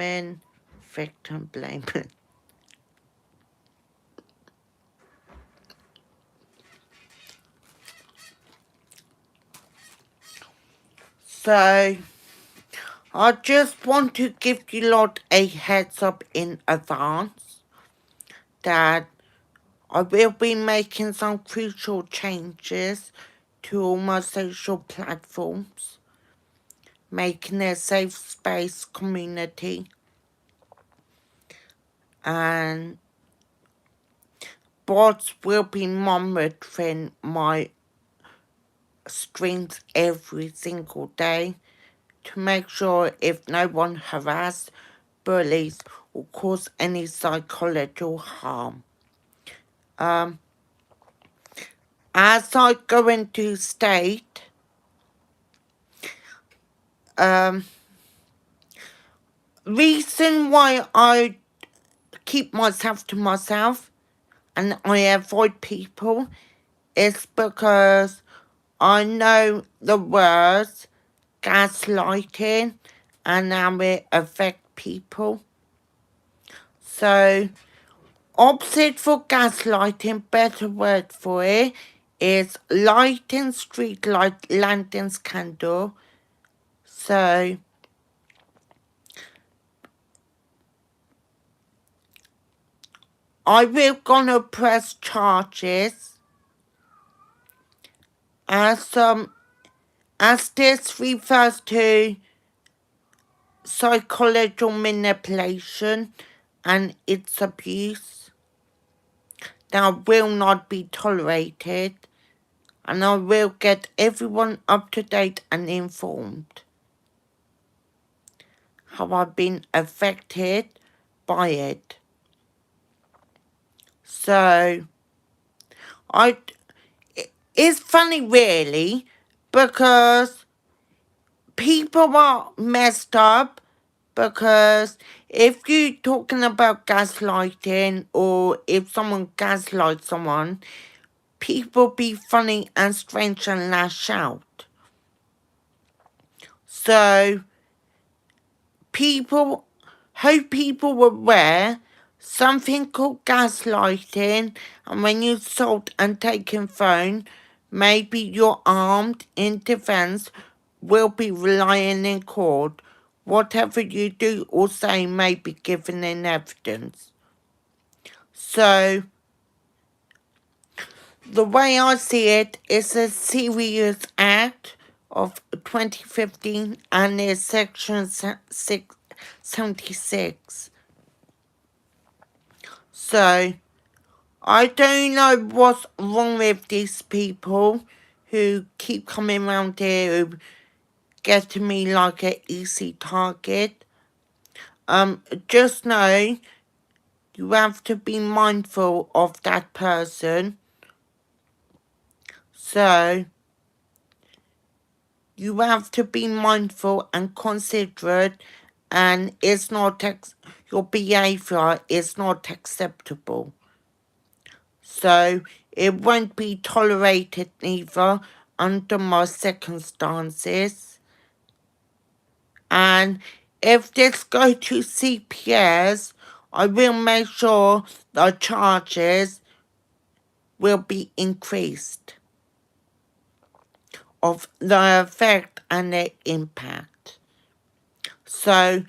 blaming, victim blaming. So, I just want to give you lot a heads up in advance that I will be making some crucial changes to all my social platforms, making a safe space community, and bots will be monitoring my streams every single day to make sure if no one harasses, bullies, or cause any psychological harm. As I go into state, reason why I keep myself to myself and I avoid people is because I know the words gaslighting and how it affects people. So, opposite for gaslighting, better word for it, is lighting street light lanterns candle. So, I will gonna press charges as this refers to psychological manipulation and its abuse that will not be tolerated, and I will get everyone up to date and informed how I've been affected by it. So, it's funny really, because people are messed up, because if you're talking about gaslighting or if someone gaslights someone, people be funny and strange and lash out. So hope people were aware something called gaslighting, and when you assault and taken phone, maybe you're armed in defense, will be relying in court. Whatever you do or say may be given in evidence. So, the way I see it is a serious act of 2015 and there's section 76. So, I don't know what's wrong with these people who keep coming around here who get to me like an easy target. Just know you have to be mindful of that person. So, you have to be mindful and considerate, and your behavior is not acceptable. So, it won't be tolerated neither under my circumstances. And if this goes to CPS, I will make sure the charges will be increased of the effect and the impact. So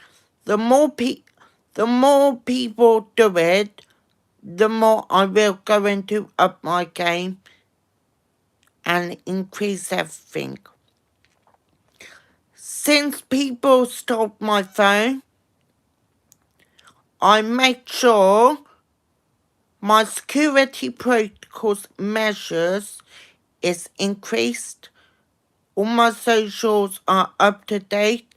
the more people do it, the more I will go into up my game and increase everything. Since people stole my phone, I make sure my security protocols measures is increased. All my socials are up to date,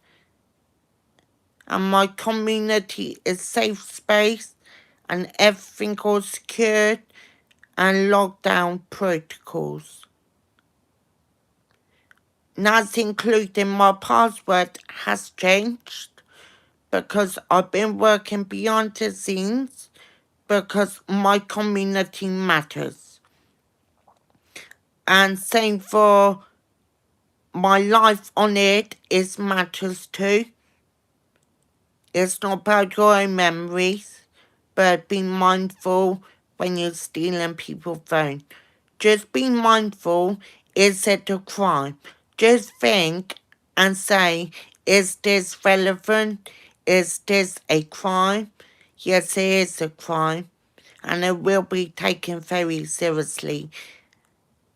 and my community is safe space, and everything all secured and lockdown protocols. That's including my password has changed because I've been working behind the scenes because my community matters. And same for my life on it is matters too. It's not about your own memories, but be mindful when you're stealing people's phone. Just be mindful, is it a crime? Just think and say, is this relevant? Is this a crime? Yes, it is a crime, and it will be taken very seriously.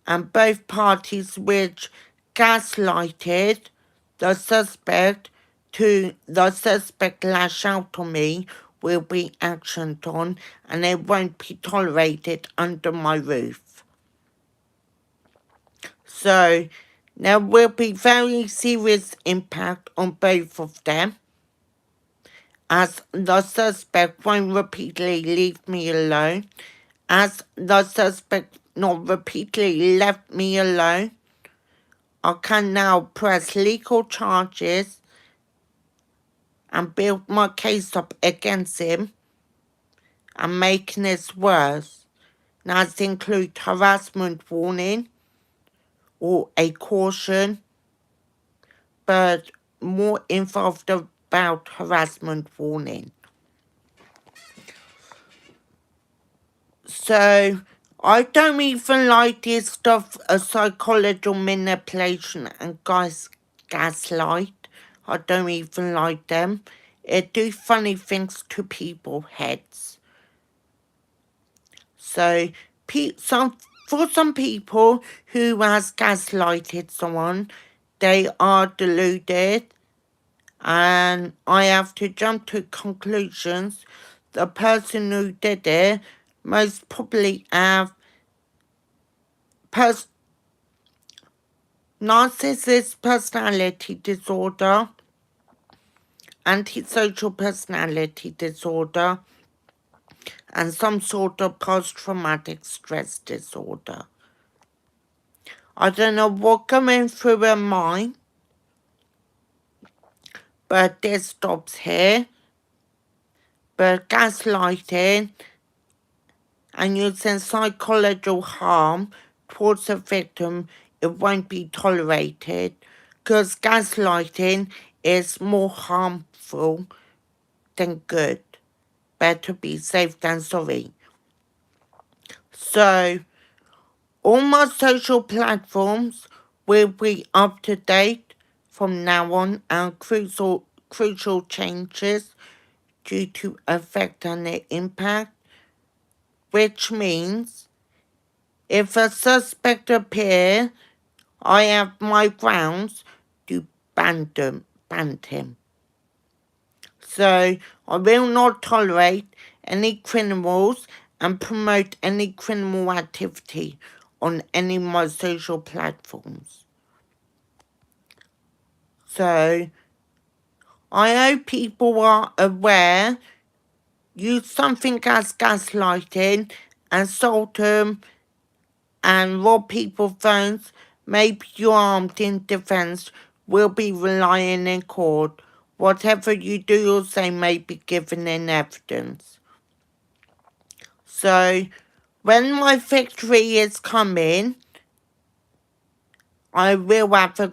And both parties which gaslighted the suspect to the suspect lash out on me will be actioned on, and it won't be tolerated under my roof. So there will be very serious impact on both of them, as the suspect won't repeatedly leave me alone, as the suspect not repeatedly left me alone. I can now press legal charges and build my case up against him and making this worse. Now, this include harassment warning or a caution, but more involved about harassment warning. So, I don't even like this stuff of psychological manipulation and gaslight. I don't even like them. It do funny things to people's heads. So, for some people who has gaslighted someone, they are deluded, and I have to jump to conclusions. The person who did it most probably have narcissist personality disorder, antisocial personality disorder, and some sort of post-traumatic stress disorder. I don't know what coming through her mind, but this stops here. But gaslighting and using psychological harm towards the victim, it won't be tolerated, because gaslighting is more harmful than good. Better be safe than sorry. So, all my social platforms will be up to date from now on, and crucial changes due to effect and their impact, which means if a suspect appears, I have my grounds to ban him. So I will not tolerate any criminals and promote any criminal activity on any of my social platforms. So I hope people are aware. Use something as gaslighting, assault them, and rob people's phones. Maybe you're armed in defense, will be relying in court. Whatever you do or say may be given in evidence. So, when my victory is coming, I will have a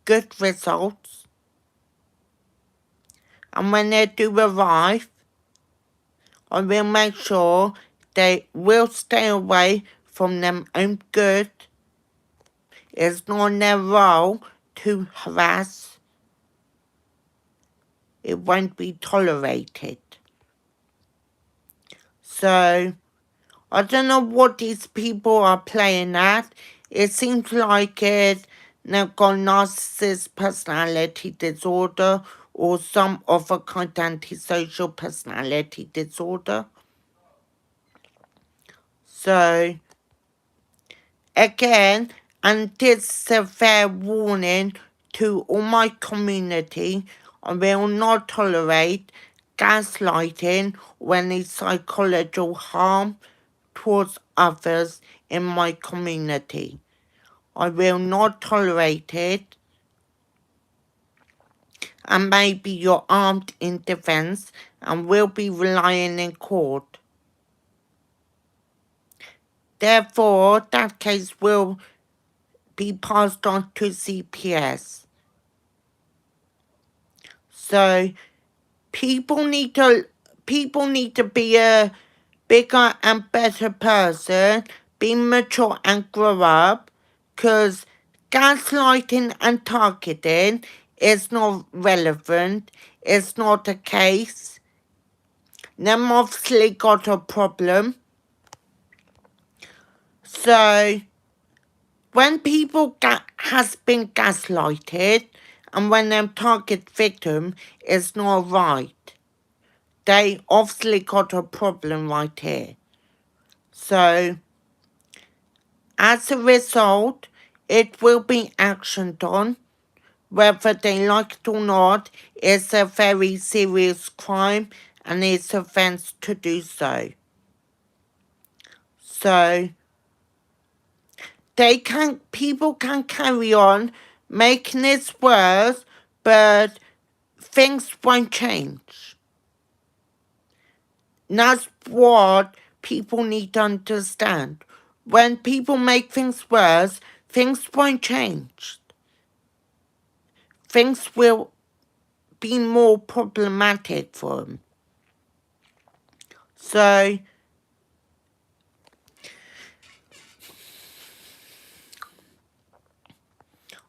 good results. And when they do arrive, I will make sure they will stay away from them own good. It's not their role to harass. It won't be tolerated. So, I don't know what these people are playing at. It seems like they've got narcissist personality disorder or some other kind of antisocial personality disorder. So, again, and this is a fair warning to all my community, I will not tolerate gaslighting or any psychological harm towards others in my community. I will not tolerate it, and maybe you're armed in defense and will be relying in court. Therefore, that case will be passed on to CPS. So, People need to be a bigger and better person, be mature and grow up, because gaslighting and targeting is not relevant. It's not a case. Them obviously got a problem. So when people has been gaslighted and when them target victim is not right, they obviously got a problem right here. So as a result, it will be actioned on. Whether they like it or not, it's a very serious crime and it's offence to do so. So people can carry on making it worse, but things won't change. And that's what people need to understand. When people make things worse, things won't change. Things will be more problematic for them. So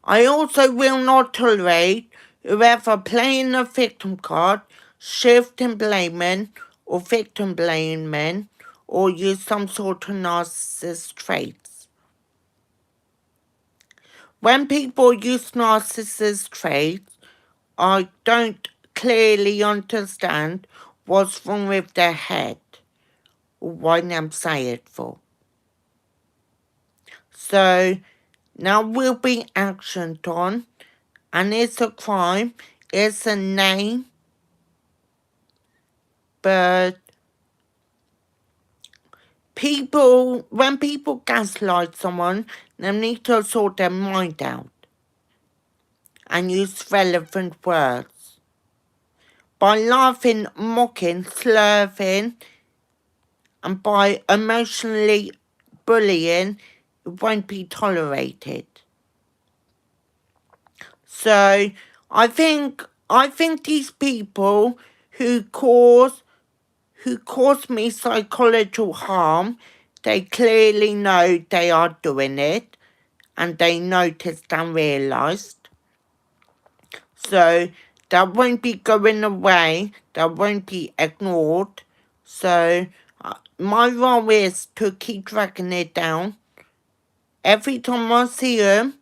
I also will not tolerate whoever playing the victim card, shifting blaming or victim blaming, or use some sort of narcissist traits. When people use narcissist traits, I don't clearly understand what's wrong with their head or why them say it for. So now will be actioned on, and it's a crime, it's a name, but when people gaslight someone, they need to sort their mind out and use relevant words. By laughing, mocking, slurring, and by emotionally bullying, it won't be tolerated. So I think these people who cause me psychological harm, they clearly know they are doing it and they noticed and realised. So that won't be going away, that won't be ignored. So my role is to keep dragging it down. Every time I see them,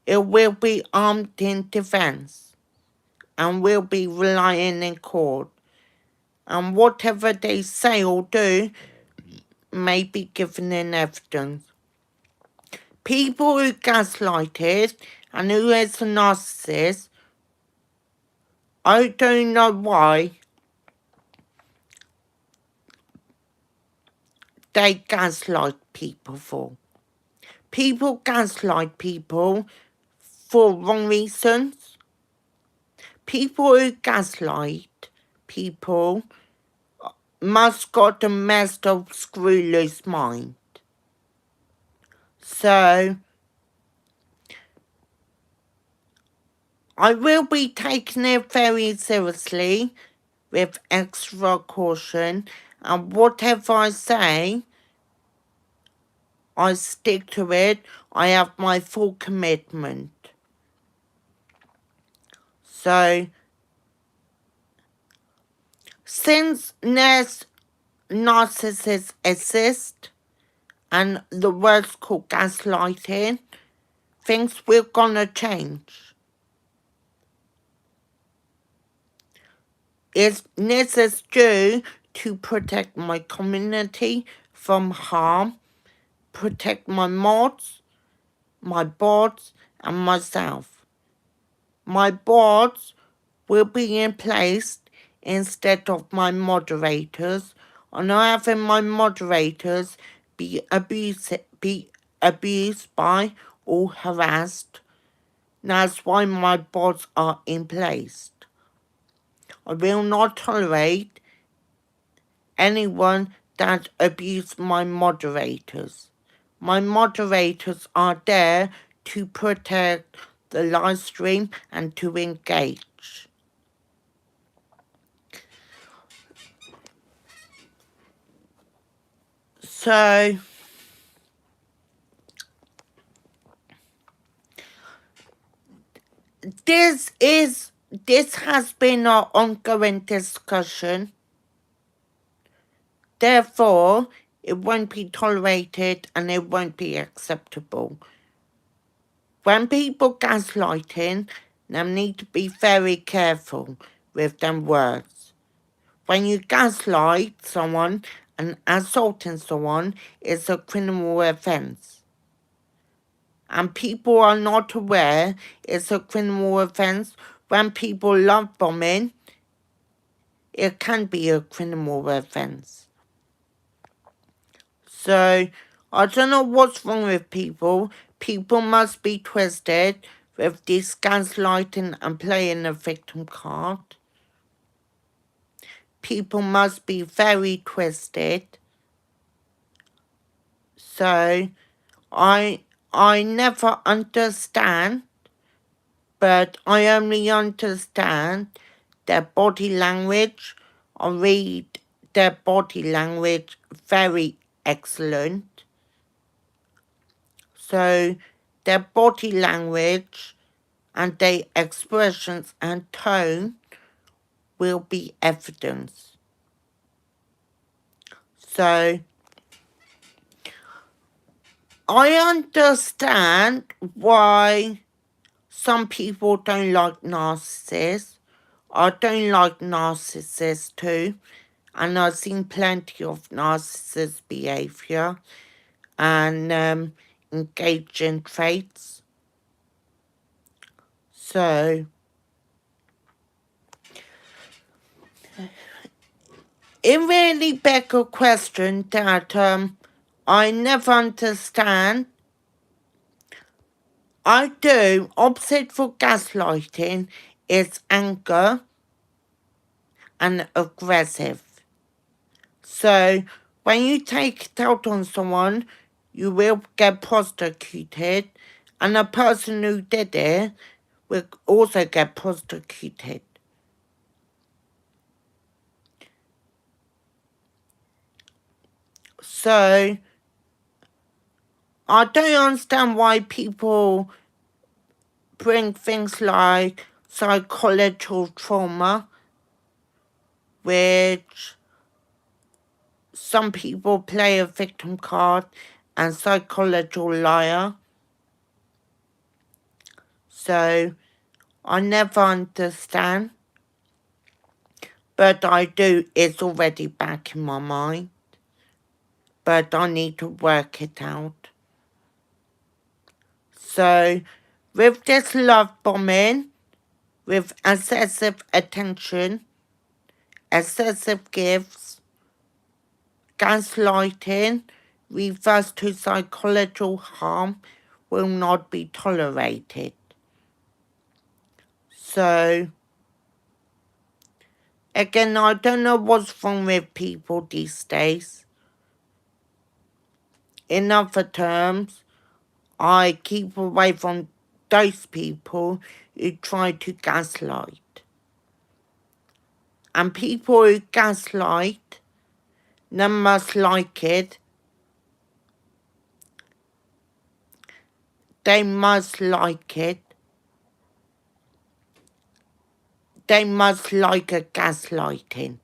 it will be armed in defence and will be relying in court. And whatever they say or do may be given in evidence. People who gaslighted and who is a narcissist, I don't know why they gaslight people for. People gaslight people for wrong reasons. People who gaslight people must got a messed up screw loose mind. So I will be taking it very seriously with extra caution, and whatever I say, I stick to it. I have my full commitment. So since narcissists exist and the word's called gaslighting, things will gonna change. This is due to protect my community from harm, protect my mods, my bots, and myself. My bots will be in place instead of my moderators, and not having my moderators be abused by or harassed. That's why my bots are in place. I will not tolerate anyone that abuses my moderators. My moderators are there to protect the live stream and to engage. So this has been our ongoing discussion. Therefore, it won't be tolerated and it won't be acceptable. When people gaslighting, they need to be very careful with them words. When you gaslight someone and assaulting someone, it's a criminal offence. And people are not aware it's a criminal offence. When people love bombing, it can be a criminal offence. So, I don't know what's wrong with people. People must be twisted with this gaslighting and playing the victim card. People must be very twisted. So, I never understand, but I only understand their body language. I read their body language very excellent. So their body language and their expressions and tone will be evidence. So I understand why some people don't like narcissists. I don't like narcissists too. And I've seen plenty of narcissist behaviour and engaging traits. So it really begs a question that I never understand. I do. Opposite for gaslighting is anger and aggressive. So when you take it out on someone, you will get prosecuted, and the person who did it will also get prosecuted. So I don't understand why people bring things like psychological trauma, which some people play a victim card, and psychological liar. So I never understand, but I do. It's already back in my mind, but I need to work it out. So with this love bombing, with excessive attention, excessive gifts, gaslighting, refers to psychological harm, will not be tolerated. So, again, I don't know what's wrong with people these days. In other terms, I keep away from those people who try to gaslight. And people who gaslight, they must like it. They must like it. They must like a gaslighting.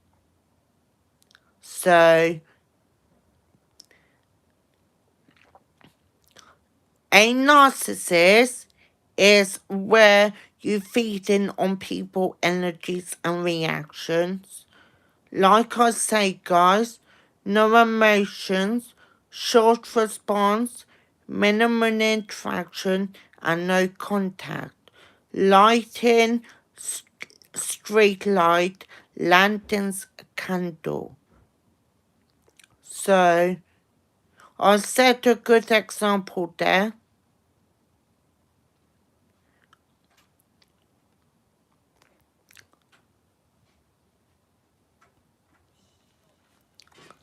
So, a narcissist is where you feed in on people's energies and reactions. Like I say, guys, no emotions, short response, minimum interaction, and no contact. Lighting, street light, lanterns, candle. So, I set a good example there.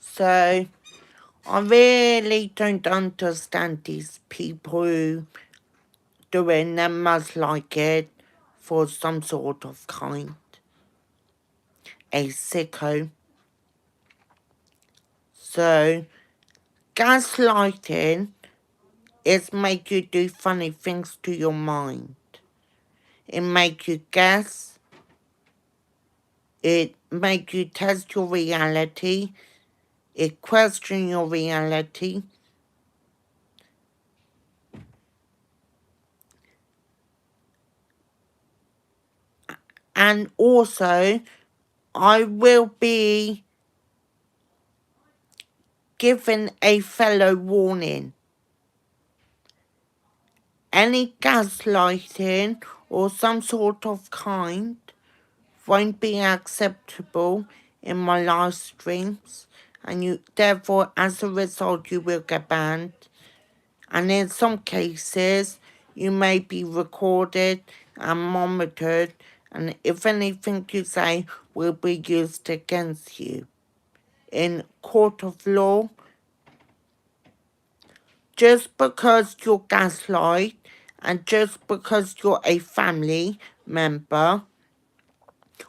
So, I really don't understand these people who doing them must like it for some sort of kind. A sicko. So, Gaslighting is make you do funny things to your mind. It make you guess. It make you test your reality. It question your reality. And also, I will be giving a fellow warning. Any gaslighting or some sort of kind won't be acceptable in my live streams, and you therefore as a result you will get banned, and in some cases you may be recorded and monitored, and if anything you say will be used against you in court of law. Just because you're gaslight and just because you're a family member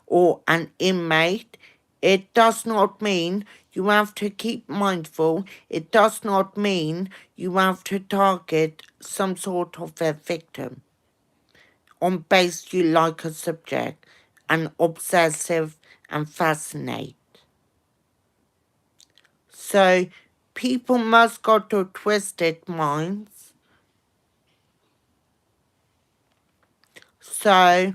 or an inmate, it does not mean you have to keep mindful. It does not mean you have to target some sort of a victim on base you like a subject and obsessive and fascinate. So people must go to twisted minds. So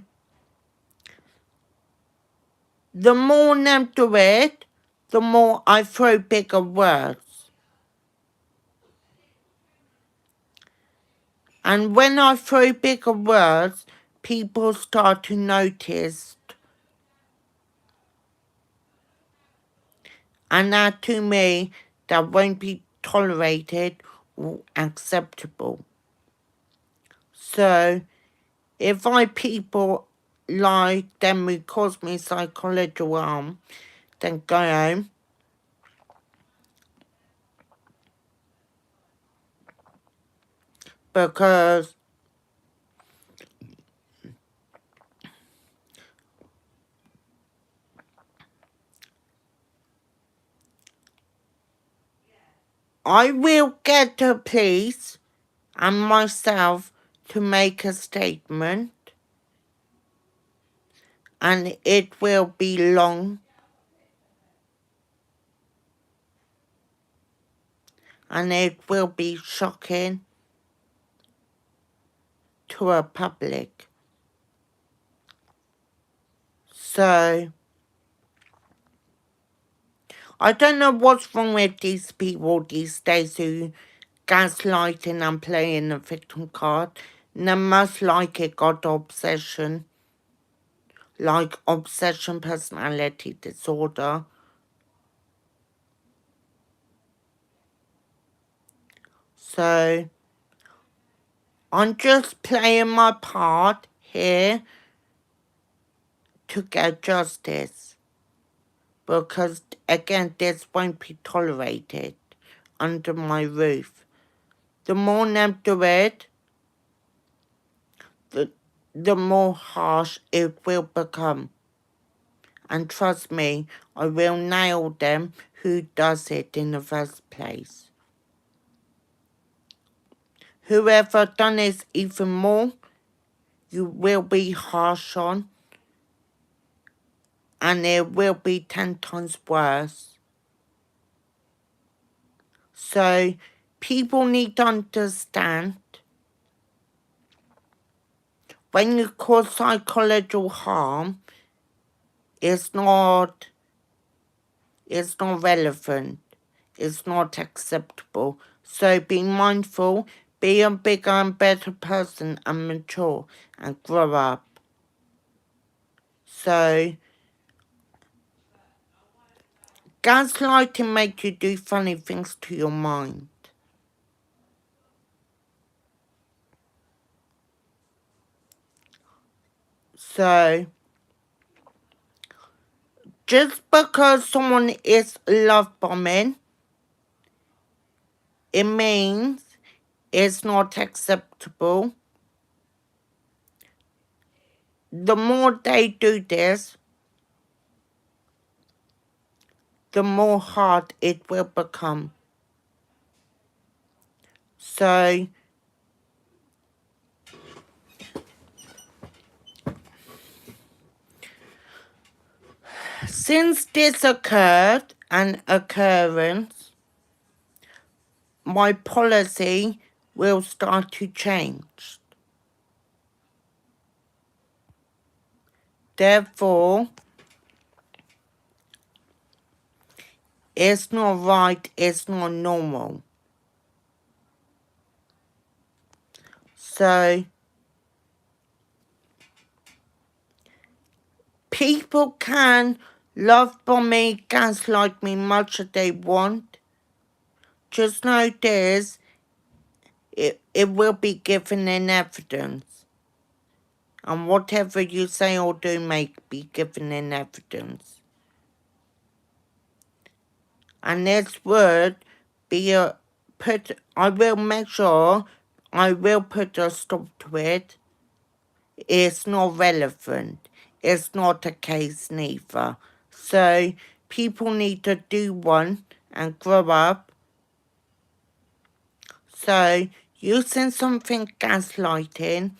the more them do it, the more I throw bigger words. And when I throw bigger words, people start to notice. And that to me, that won't be tolerated or acceptable. So if I people like them who cause me psychological harm, then go home. Because I will get the police and myself to make a statement, and it will be long, and it will be shocking to a public. So I don't know what's wrong with these people these days who gaslighting and playing the victim card. And they must like it got obsession, like obsession personality disorder. So I'm just playing my part here to get justice. Because again, this won't be tolerated under my roof. The more them do it, the more harsh it will become. And trust me, I will nail them who does it in the first place. Whoever done it even more, you will be harsh on, and it will be 10 times worse. So people need to understand, when you cause psychological harm, it's not relevant. It's not acceptable. So be mindful, be a bigger and better person and mature and grow up. So gaslighting makes you do funny things to your mind. So just because someone is love bombing, it means it's not acceptable. The more they do this, the more hard it will become. So, since this occurred, an occurrence, my policy will start to change. Therefore, it's not right, it's not normal. So, people can love bomb me, gaslight me much as they want. Just know this, it will be given in evidence. And whatever you say or do may be given in evidence. And this word be I will make sure I will put a stop to it. It's not relevant. It's not a case neither. So people need to do one and grow up. So using something gaslighting,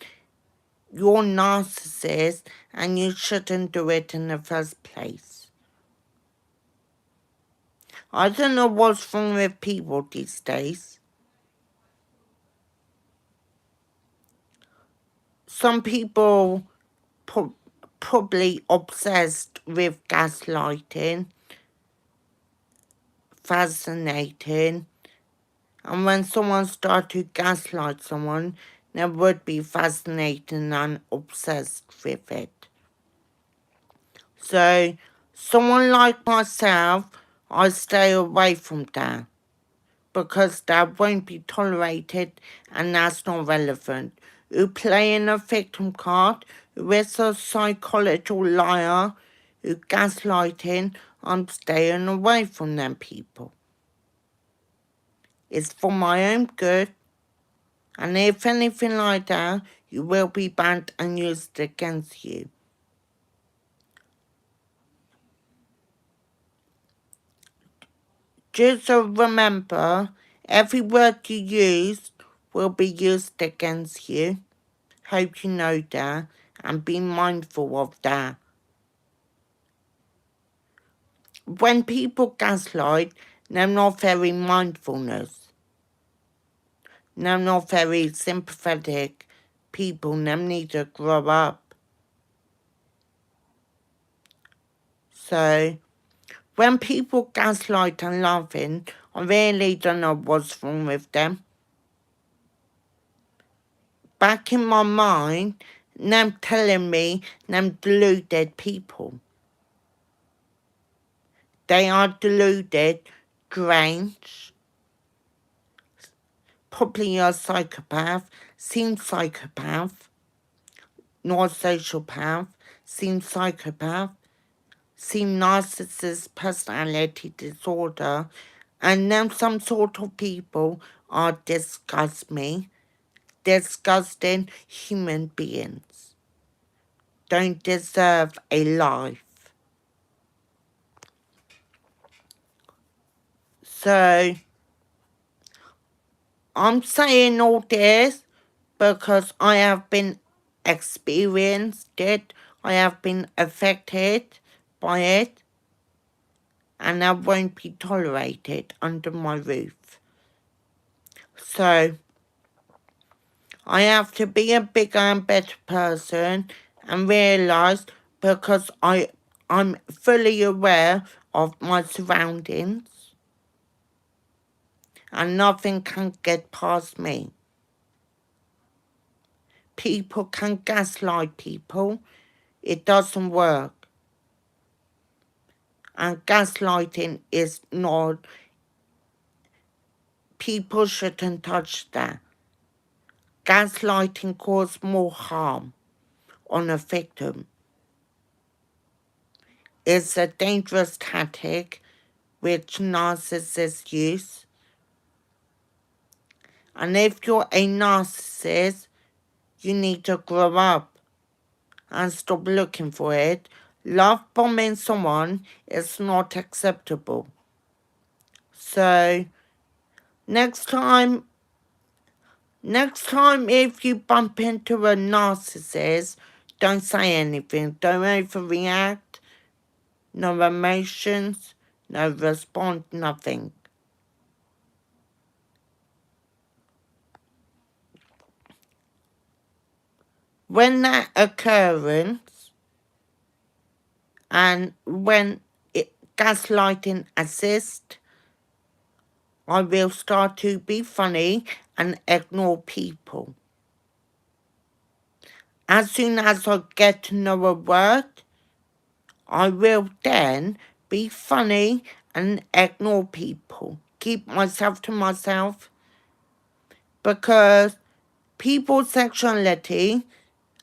you're narcissist and you shouldn't do it in the first place. I don't know what's wrong with people these days. Some people probably obsessed with gaslighting, fascinating, and when someone started to gaslight someone, they would be fascinating and obsessed with it. So, someone like myself, I stay away from that because that won't be tolerated and that's not relevant. Who playing a victim card, who is a psychological liar, who gaslighting, I'm staying away from them people. It's for my own good, and if anything like that, you will be banned and used against you. Just remember, every word you use will be used against you. Hope you know that and be mindful of that. When people gaslight, they're not very mindfulness. They're not very sympathetic people. They need to grow up. So, when people gaslight and laughing, I really don't know what's wrong with them. Back in my mind, them telling me them deluded people. They are deluded, strange, probably a psychopath, seems psychopath, not sociopath, seems psychopath, seem narcissist personality disorder, and then some sort of people are disgust me. Disgusting human beings don't deserve a life. So, I'm saying all this because I have been experienced it, I have been affected by it, and I won't be tolerated under my roof. So, I have to be a bigger and better person and realise because I'm fully aware of my surroundings and nothing can get past me. People can gaslight people. It doesn't work. And gaslighting is not, people shouldn't touch that. Gaslighting causes more harm on a victim. It's a dangerous tactic which narcissists use. And if you're a narcissist, you need to grow up and stop looking for it. Love bombing someone is not acceptable. So, next time Next time if you bump into a narcissist, don't say anything. Don't overreact. No emotions. No response. Nothing. When that occurs and when gaslighting assists, I will start to be funny and ignore people. As soon as I get to know a word, I will then be funny and ignore people. Keep myself to myself because people's sexuality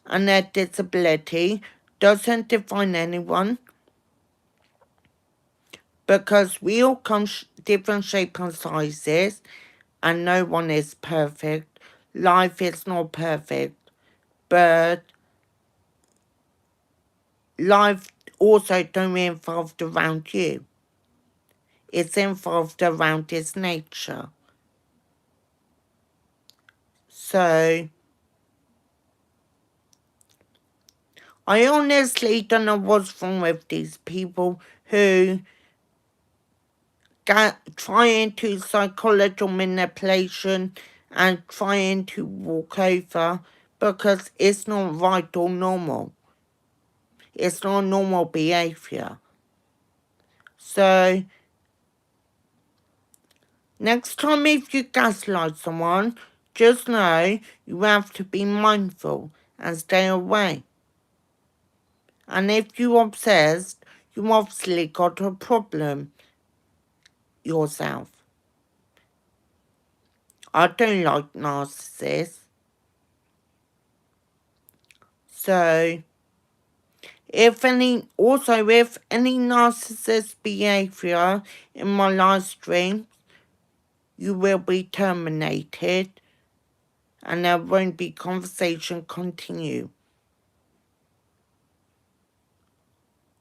and their disability doesn't define anyone because we all come different shapes and sizes and no one is perfect. Life is not perfect, but life also don't involve around you. It's involved around its nature. So, I honestly don't know what's wrong with these people who try into psychological manipulation and trying to walk over because it's not right or normal. It's not normal behavior. So, next time if you gaslight someone, just know you have to be mindful and stay away. And if you're obsessed, you obviously got a problem yourself. I don't like narcissists. So, if any narcissist behavior in my live stream, you will be terminated and there won't be conversation continue.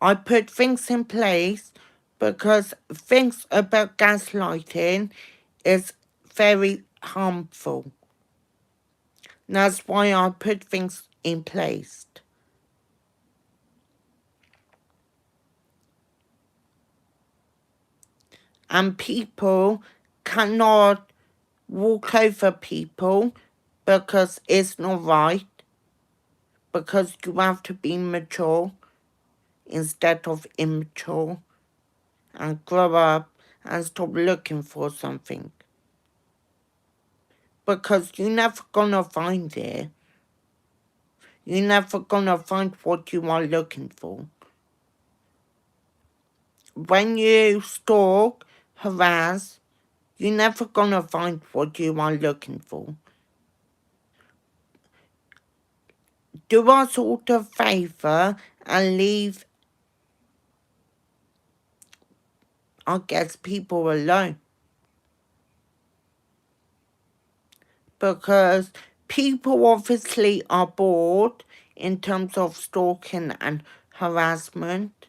I put things in place because things about gaslighting is very harmful. That's why I put things in place. And people cannot walk over people because it's not right, because you have to be mature instead of immature and grow up and stop looking for something. Because you're never gonna find it. You're never gonna find what you are looking for. When you stalk, harass, you're never gonna find what you are looking for. Do us all a favour and leave, I guess, people alone. Because people obviously are bored in terms of stalking and harassment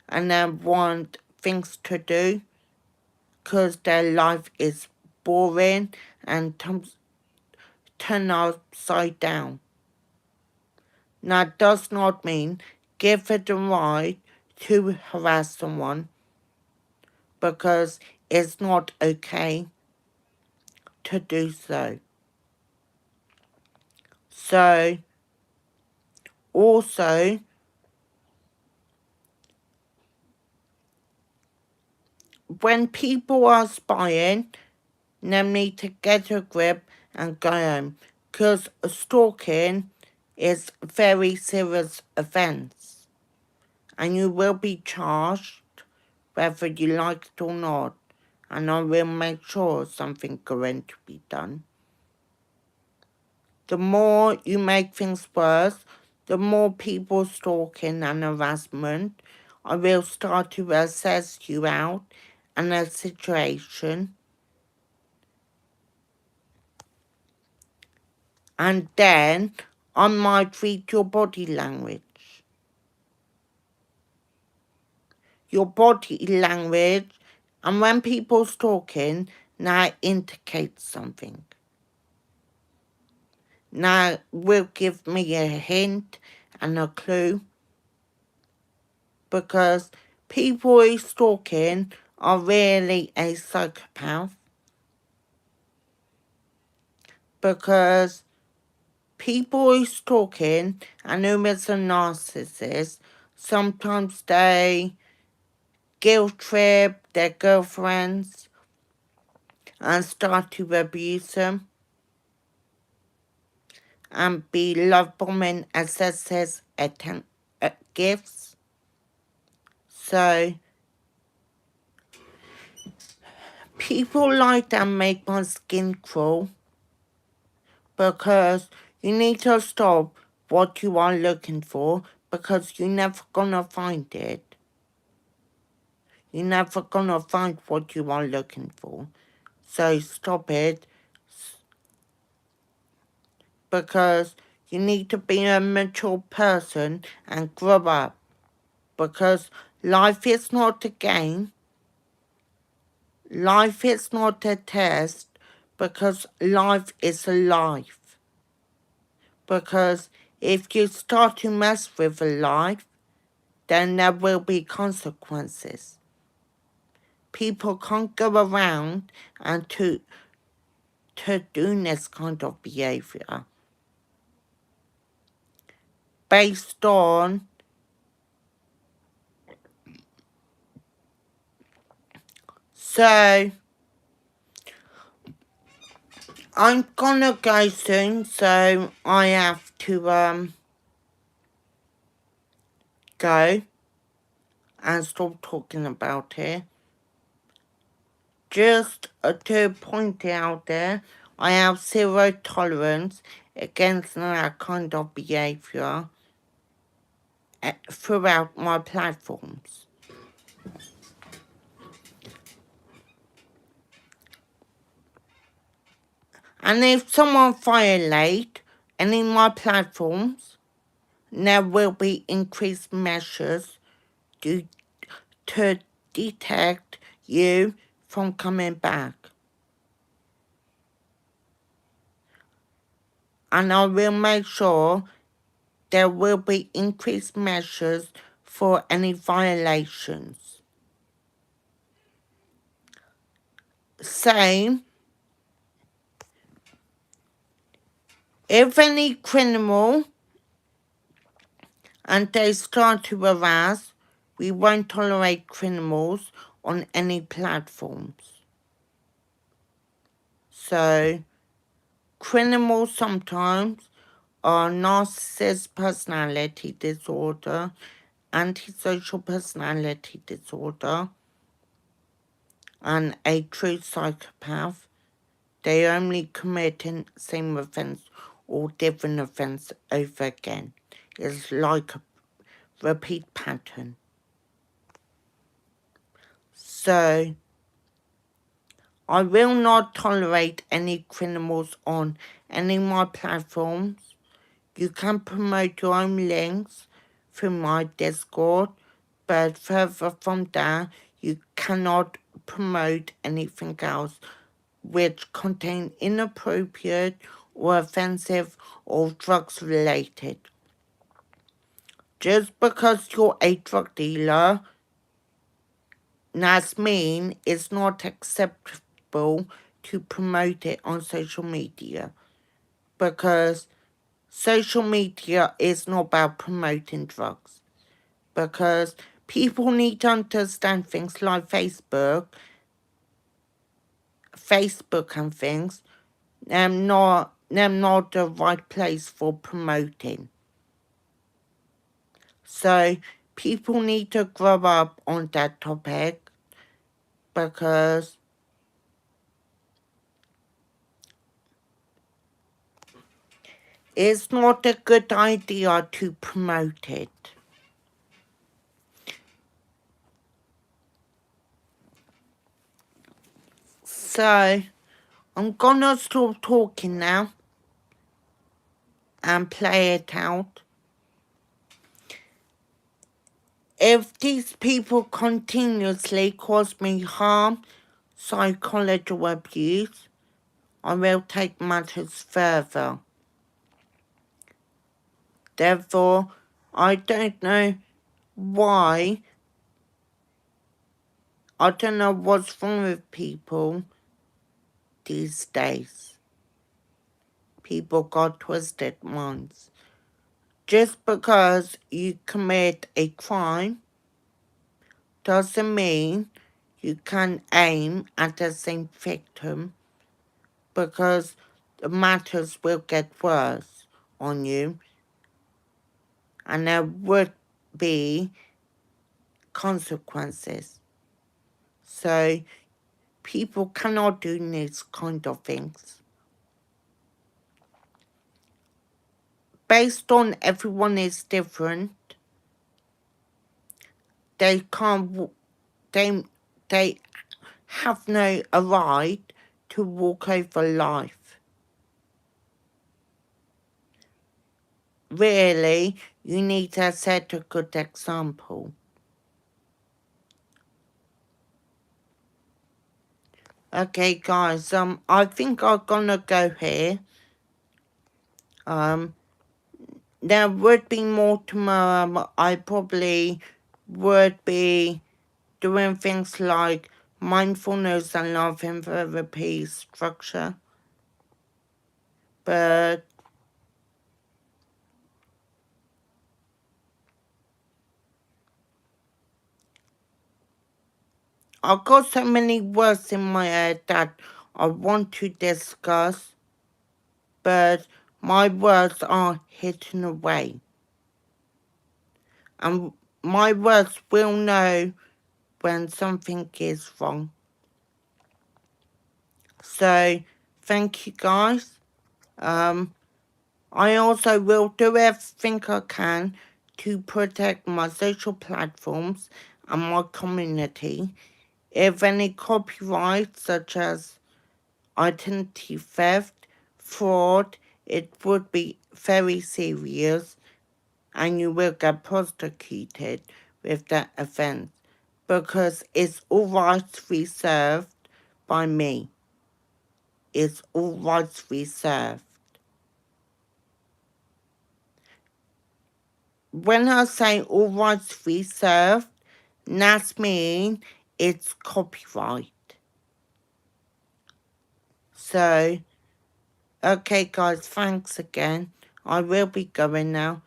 and they want things to do because their life is boring and turn upside down. Now, that does not mean give it the right to harass someone because it's not okay to do so. So, also, when people are spying, they need to get a grip and go home because stalking is a very serious offence and you will be charged whether you like it or not, and I will make sure something's going to be done. The more you make things worse, the more people stalking and harassment, I will start to assess you out and a situation, and then I might read your body language. Your body language, and when people's talking, now indicates something. now will give me a hint and a clue, because people who stalking are really a psychopath, because people who stalking and who is a narcissist, sometimes they guilt trip their girlfriends and start to abuse them and be love bombing excesses gifts. So people like that make my skin crawl, because you need to stop what you are looking for, because you're never gonna find it. You're never gonna find what you are looking for. So stop it, because you need to be a mature person and grow up, because life is not a game. Life is not a test, because life is a life. Because if you start to mess with a life, then there will be consequences. People can't go around and to do this kind of behavior based on so I'm gonna go soon, so I have to go and stop talking about it. Just to point out there, I have zero tolerance against that kind of behavior throughout my platforms. And if someone violates any of my platforms, there will be increased measures to detect you from coming back. And I will make sure there will be increased measures for any violations. Same, if any criminal and they start to harass, we won't tolerate criminals on any platforms. So, criminals sometimes are narcissist personality disorder, antisocial personality disorder, and a true psychopath. They only committing same offence or different offence over again. It's like a repeat pattern. So, I will not tolerate any criminals on any of my platforms. You can promote your own links through my Discord, but further from that, you cannot promote anything else which contain inappropriate or offensive or drugs related. Just because you're a drug dealer, that's mean it's not acceptable to promote it on social media, because social media is not about promoting drugs, because people need to understand things like Facebook and things. They're not the right place for promoting. So people need to grow up on that topic, because it's not a good idea to promote it. So I'm gonna stop talking now and play it out. If these people continuously cause me harm, psychological abuse, I will take matters further. Therefore, I don't know why, I don't know what's wrong with people these days. People got twisted minds. Just because you commit a crime doesn't mean you can aim at the same victim, because the matters will get worse on you and there would be consequences. So people cannot do these kind of things. Based on everyone is different, they can't, they have no right to walk over life. Really, you need to set a good example. Okay, guys, I think I'm gonna go here. There would be more tomorrow. I probably would be doing things like mindfulness and love and therapy structure. But I've got so many words in my head that I want to discuss, but my words are hidden away. And my words will know when something is wrong. So, thank you guys. I also will do everything I can to protect my social platforms and my community. If any copyrights such as identity theft, fraud, it would be very serious and you will get prosecuted with that offense, because it's all rights reserved by me. It's all rights reserved. When I say all rights reserved, that means it's copyright. So, okay guys, thanks again. I will be going now.